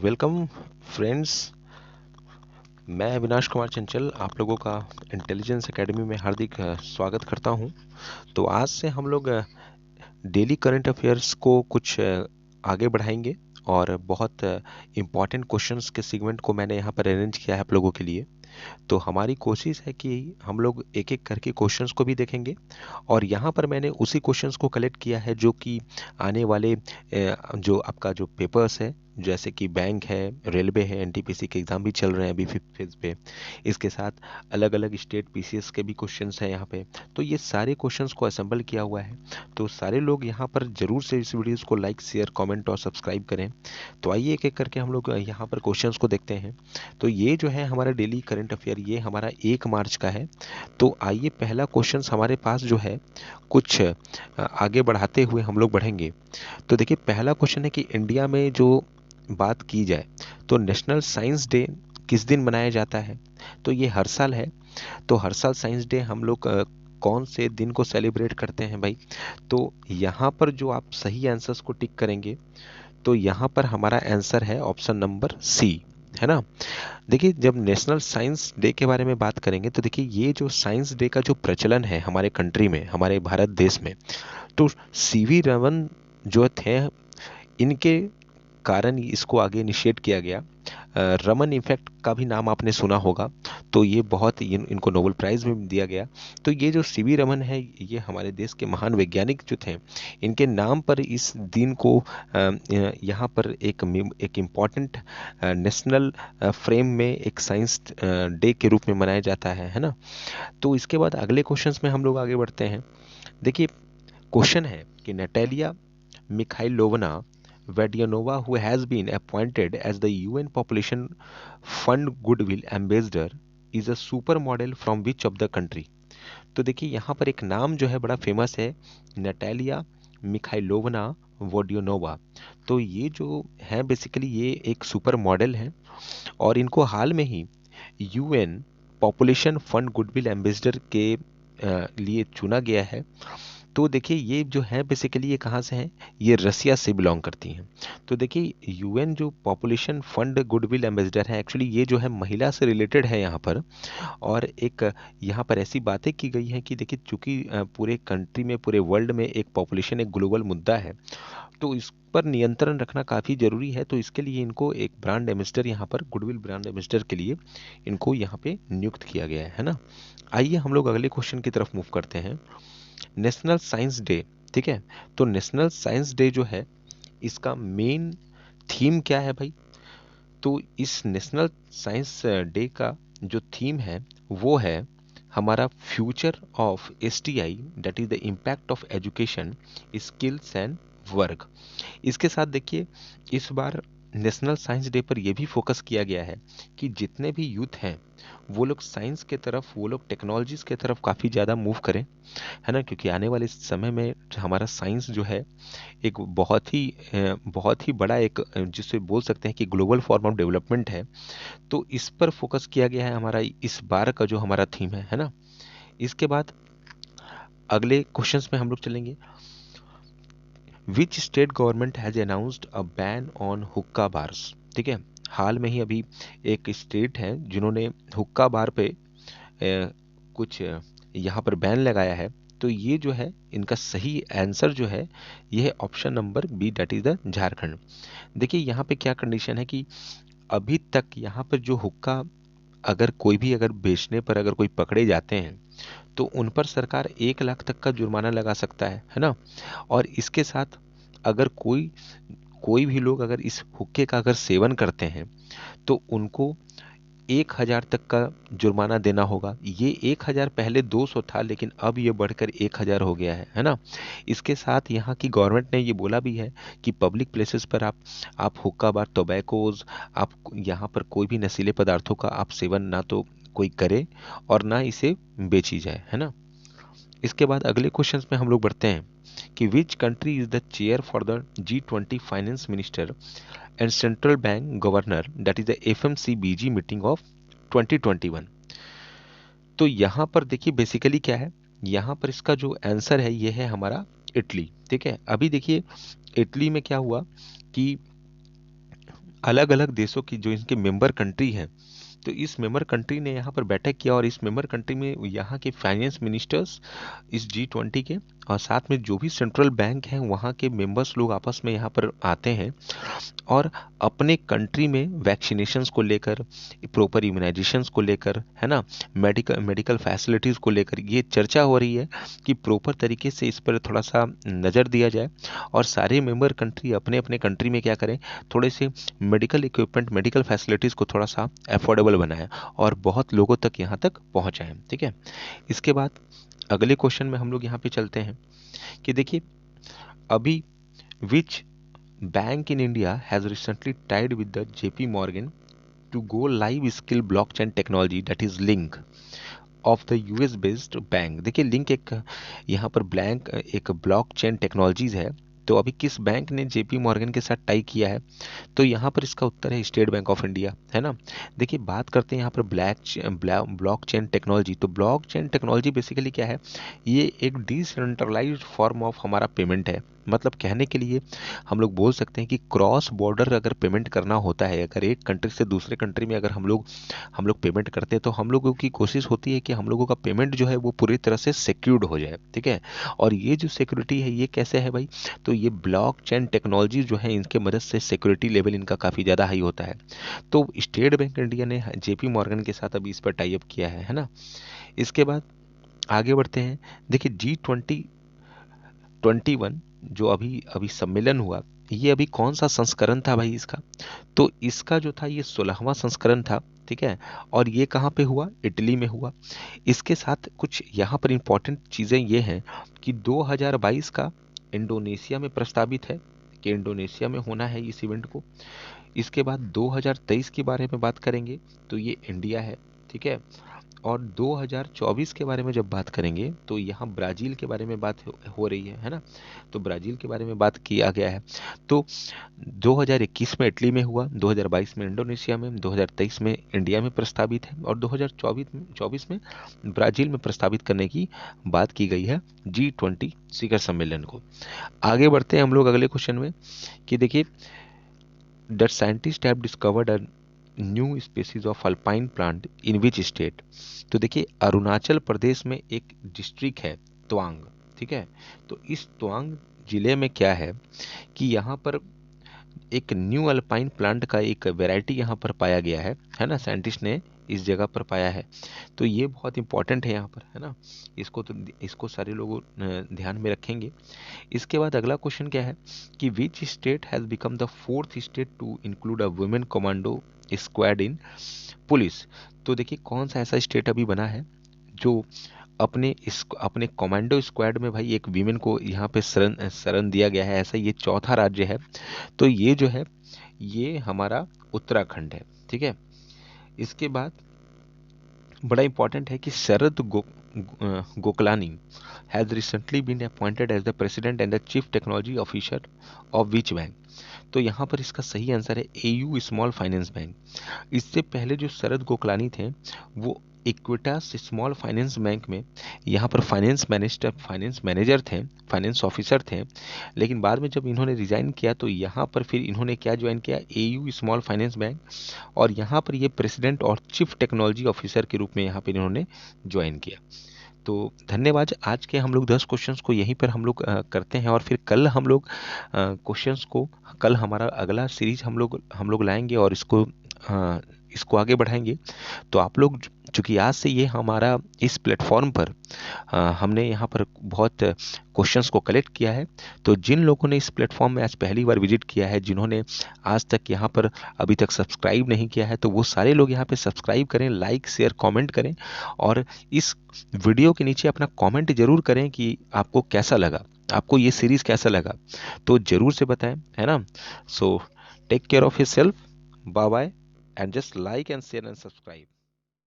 Welcome friends. मैं अविनाश कुमार चंचल आप लोगों का इंटेलिजेंस एकेडमी में हार्दिक स्वागत करता हूं। तो आज से हम लोग डेली करंट अफेयर्स को कुछ आगे बढ़ाएंगे और बहुत इम्पॉर्टेंट क्वेश्चंस के सेगमेंट को मैंने यहाँ पर अरेंज किया है आप लोगों के लिए। तो हमारी कोशिश है कि हम लोग एक एक करके क्वेश्चंस को भी देखेंगे और यहाँ पर मैंने उसी क्वेश्चंस को कलेक्ट किया है जो कि आने वाले जो आपका जो पेपर्स है, जैसे कि बैंक है, रेलवे है, एनटीपीसी के एग्ज़ाम भी चल रहे हैं अभी फिफ्थ फेज पे। इसके साथ अलग अलग स्टेट पीसीएस के भी क्वेश्चंस हैं यहाँ पे। तो ये सारे क्वेश्चंस को असेंबल किया हुआ है। तो सारे लोग यहाँ पर ज़रूर से इस वीडियोस को लाइक, शेयर, कमेंट और सब्सक्राइब करें। तो आइए एक एक करके हम लोग यहाँ पर क्वेश्चंस को देखते हैं। तो ये जो है हमारा डेली करंट अफेयर, ये हमारा 1 मार्च का है। तो आइए पहला क्वेश्चन हमारे पास जो है कुछ आगे बढ़ाते हुए हम लोग बढ़ेंगे। तो देखिए पहला क्वेश्चन है कि इंडिया में जो बात की जाए तो नेशनल साइंस डे किस दिन मनाया जाता है। तो ये हर साल है। तो हर साल साइंस डे हम लोग कौन से दिन को सेलिब्रेट करते हैं भाई। तो यहाँ पर जो आप सही आंसर्स को टिक करेंगे तो यहाँ पर हमारा आंसर है ऑप्शन नंबर सी, है ना। देखिए जब नेशनल साइंस डे के बारे में बात करेंगे तो देखिए ये जो साइंस डे का जो प्रचलन है हमारे कंट्री में, हमारे भारत देश में, तो सीवी रमन जो थे, इनके कारण इसको आगे इनिशिएट किया गया। रमन इफेक्ट का भी नाम आपने सुना होगा। तो ये बहुत इनको नोबेल प्राइज भी दिया गया। तो ये जो सीवी रमन है, ये हमारे देश के महान वैज्ञानिक जो थे, इनके नाम पर इस दिन को यहाँ पर एक इम्पॉर्टेंट नेशनल फ्रेम में एक साइंस डे के रूप में मनाया जाता है ना। तो इसके बाद अगले क्वेश्चंस में हम लोग आगे बढ़ते हैं। देखिए क्वेश्चन है कि Natalia Mikhailovna Vadianova, who has been appointed as the UN Population Fund Goodwill Ambassador, is a supermodel from which of the country? तो देखिए यहाँ पर एक नाम जो है बड़ा फेमस है, नटालिया मिखाइलोवना वोडियोनोवा। तो ये जो है बेसिकली ये एक सुपर मॉडल है और इनको हाल में ही UN population fund goodwill ambassador के लिए चुना गया है। तो देखिए ये जो है बेसिकली ये कहाँ से हैं, ये रसिया से बिलोंग करती हैं। तो देखिए यूएन जो पॉपुलेशन फंड गुडविल एम्बेसडर है, एक्चुअली ये जो है महिला से रिलेटेड है यहाँ पर। और एक यहाँ पर ऐसी बातें की गई हैं कि देखिए चूंकि पूरे कंट्री में, पूरे वर्ल्ड में एक पॉपुलेशन एक ग्लोबल मुद्दा है, तो इस पर नियंत्रण रखना काफ़ी ज़रूरी है। तो इसके लिए इनको एक ब्रांड एम्बेसडर, यहाँ पर गुडविल ब्रांड एम्बेसडर के लिए इनको यहाँ पे नियुक्त किया गया है ना। आइए हम लोग अगले क्वेश्चन की तरफ मूव करते हैं। नेशनल साइंस डे, ठीक है। तो नेशनल साइंस डे जो है इसका मेन थीम क्या है भाई। तो इस नेशनल साइंस डे का जो थीम है वो है हमारा future of STI, that is the impact of education, skills and work. इसके साथ देखिए इस बार नेशनल साइंस डे पर यह भी फोकस किया गया है कि जितने भी यूथ हैं वो लोग साइंस के तरफ, वो लोग टेक्नोलॉजीज के तरफ काफ़ी ज़्यादा मूव करें, है ना। क्योंकि आने वाले समय में हमारा साइंस जो है एक बहुत ही बड़ा एक जिसे बोल सकते हैं कि ग्लोबल फॉर्म ऑफ डेवलपमेंट है। तो इस पर फोकस किया गया है हमारा इस बार का जो हमारा थीम है ना। इसके बाद अगले क्वेश्चंस में हम लोग चलेंगे। Which state government has announced a ban on हुक्का बार्स, ठीक है। हाल में ही अभी एक स्टेट है जिन्होंने हुक्का बार पे कुछ यहाँ पर बैन लगाया है। तो ये जो है इनका सही आंसर जो है ये है option number B, that is the Jharkhand. देखिए यहाँ पे क्या कंडीशन है कि अभी तक यहाँ पर जो हुक्का अगर कोई भी अगर बेचने पर अगर कोई पकड़े जाते हैं तो उन पर सरकार 1 लाख तक का जुर्माना लगा सकता है ना। और इसके साथ अगर कोई कोई भी लोग अगर इस हुक्के का अगर सेवन करते हैं तो उनको 1,000 तक का जुर्माना देना होगा। ये 1,000 पहले 200 था, लेकिन अब ये बढ़कर 1,000 हो गया है ना। इसके साथ यहाँ की गवर्नमेंट ने ये बोला भी है कि पब्लिक प्लेसेस पर आप हुक्का बार, टोबैकोज, आप यहाँ पर कोई भी नशीले पदार्थों का आप सेवन ना तो कोई करे और ना इसे बेची जाए, है ना। इसके बाद अगले क्वेश्चन में हम लोग बढ़ते हैं कि which country is the chair for the G20 finance minister and central bank governor, that is the FMCBG meeting of 2021। तो यहाँ पर देखिए बेसिकली क्या है, यहाँ पर इसका जो आंसर है ये है हमारा इटली, ठीक है। अभी देखिए इटली में क्या हुआ कि अलग अलग देशों की जो इनके मेंबर कंट्री हैं, तो इस मेंबर कंट्री ने यहाँ पर बैठक किया और इस मेंबर कंट्री में यहाँ के फाइनेंस मिनिस्टर्स इस G20 के और साथ में जो भी सेंट्रल बैंक हैं वहाँ के मेंबर्स लोग आपस में यहाँ पर आते हैं और अपने कंट्री में वैक्सीनेशंस को लेकर, प्रॉपर इम्यूनाइजेशंस को लेकर, है ना, मेडिकल फैसिलिटीज़ को लेकर ये चर्चा हो रही है कि प्रॉपर तरीके से इस पर थोड़ा सा नज़र दिया जाए और सारे मेंबर कंट्री अपने अपने कंट्री में क्या करें, थोड़े से मेडिकल इक्विपमेंट, मेडिकल फैसिलिटीज़ को थोड़ा सा अफोर्डेबल बनाएं और बहुत लोगों तक यहाँ तक पहुँचाएं। ठीक है, इसके बाद अगले क्वेश्चन में हम लोग यहाँ पे चलते हैं कि देखिए अभी विच bank in India has recently tied with the JP Morgan to go live skill blockchain technology that is Link of the US based bank। देखिए लिंक एक यहाँ पर ब्लैंक एक ब्लॉकचेन टेक्नोलॉजीज है, तो अभी किस बैंक ने जेपी मॉर्गन के साथ टाई किया है, तो यहाँ पर इसका उत्तर है स्टेट बैंक ऑफ इंडिया, है ना। देखिए बात करते हैं यहाँ पर ब्लॉकचेन टेक्नोलॉजी। तो ब्लॉकचेन टेक्नोलॉजी बेसिकली क्या है, ये एक डिसेंट्रलाइज्ड फॉर्म ऑफ हमारा पेमेंट है। मतलब कहने के लिए हम लोग बोल सकते हैं कि क्रॉस बॉर्डर अगर पेमेंट करना होता है, अगर एक कंट्री से दूसरे कंट्री में अगर हम लोग पेमेंट करते हैं, तो हम लोगों की कोशिश होती है कि हम लोगों का पेमेंट जो है वो पूरी तरह से सिक्योर्ड हो जाए। ठीक है, और ये जो सिक्योरिटी है ये कैसे है भाई, तो ये ब्लॉकचेन टेक्नोलॉजी जो है इनके मदद से सिक्योरिटी लेवल इनका काफ़ी ज़्यादा हाई होता है। तो स्टेट बैंक इंडिया ने जेपी मॉर्गन के साथ अभी इस पर टाई अप किया है ना। इसके बाद आगे बढ़ते हैं। देखिए G20 21 जो अभी अभी सम्मेलन हुआ, ये अभी कौन सा संस्करण था भाई इसका, तो इसका जो था ये 16वां संस्करण था। ठीक है, और ये कहाँ पे हुआ, इटली में हुआ। इसके साथ कुछ यहाँ पर इंपॉर्टेंट चीज़ें ये हैं कि 2022 का इंडोनेशिया में प्रस्तावित है कि इंडोनेशिया में होना है इस इवेंट को। इसके बाद 2023 के बारे में बात करेंगे तो ये इंडिया है। ठीक है, और 2024 के बारे में जब बात करेंगे तो यहाँ ब्राज़ील के बारे में बात हो रही है ना। तो ब्राज़ील के बारे में बात किया गया है। तो 2021 में इटली में हुआ, 2022 में इंडोनेशिया में, 2023 में इंडिया में प्रस्तावित है और 2024 में ब्राज़ील में प्रस्तावित करने की बात की गई है G20 शिखर सम्मेलन को। आगे बढ़ते हैं हम लोग अगले क्वेश्चन में कि देखिए the scientist have discovered a new species of alpine plant in which state. तो देखिए अरुणाचल प्रदेश में एक डिस्ट्रिक्ट है तवांग। ठीक है, तो इस तवांग जिले में क्या है कि यहाँ पर एक न्यू अल्पाइन प्लांट का एक वैरायटी यहाँ पर पाया गया है ना, साइंटिस्ट ने इस जगह पर पाया है। तो ये बहुत इंपॉर्टेंट है यहाँ पर, है ना। इसको सारे लोग ध्यान में रखेंगे। इसके बाद अगला क्वेश्चन क्या है कि which state has become the 4th state to include a women commando squad in police. तो देखिए कौन सा ऐसा स्टेट अभी बना है जो अपने कमांडो स्क्वाड में भाई एक वीमेन को यहाँ पे शरण दिया गया है, ऐसा ये चौथा राज्य है। तो ये जो है ये हमारा उत्तराखंड है। ठीक है, इसके बाद बड़ा इंपॉर्टेंट है कि Gokalani has recently been appointed as the president and the chief technology officer of which bank. तो यहाँ पर इसका सही आंसर है एयू स्मॉल फाइनेंस बैंक। इससे पहले जो शरद गोकलानी थे वो इक्विटास स्मॉल फाइनेंस बैंक में यहाँ पर फाइनेंस मैनेजर थे, फाइनेंस ऑफिसर थे। लेकिन बाद में जब इन्होंने रिजाइन किया तो यहाँ पर फिर इन्होंने क्या ज्वाइन किया, एयू स्मॉल फाइनेंस बैंक, और यहाँ पर ये प्रेसिडेंट और चीफ टेक्नोलॉजी ऑफिसर के रूप में यहाँ पर इन्होंने ज्वाइन किया। तो धन्यवाद। आज के हम लोग 10 क्वेश्चंस को यहीं पर हम लोग करते हैं और फिर कल हम लोग क्वेश्चंस को, कल हमारा अगला सीरीज हम लोग लाएंगे और इसको आगे बढ़ाएंगे। तो आप लोग चूँकि आज से ये हमारा इस प्लेटफॉर्म पर हमने यहाँ पर बहुत क्वेश्चंस को कलेक्ट किया है। तो जिन लोगों ने इस प्लेटफॉर्म में आज पहली बार विजिट किया है, जिन्होंने आज तक यहाँ पर अभी तक सब्सक्राइब नहीं किया है, तो वो सारे लोग यहाँ पे सब्सक्राइब करें, लाइक शेयर कमेंट करें और इस वीडियो के नीचे अपना कमेंट जरूर करें कि आपको कैसा लगा, आपको ये सीरीज़ कैसा लगा, तो ज़रूर से बताएं, है ना। So take care of yourself, bye bye, and just like and share and subscribe.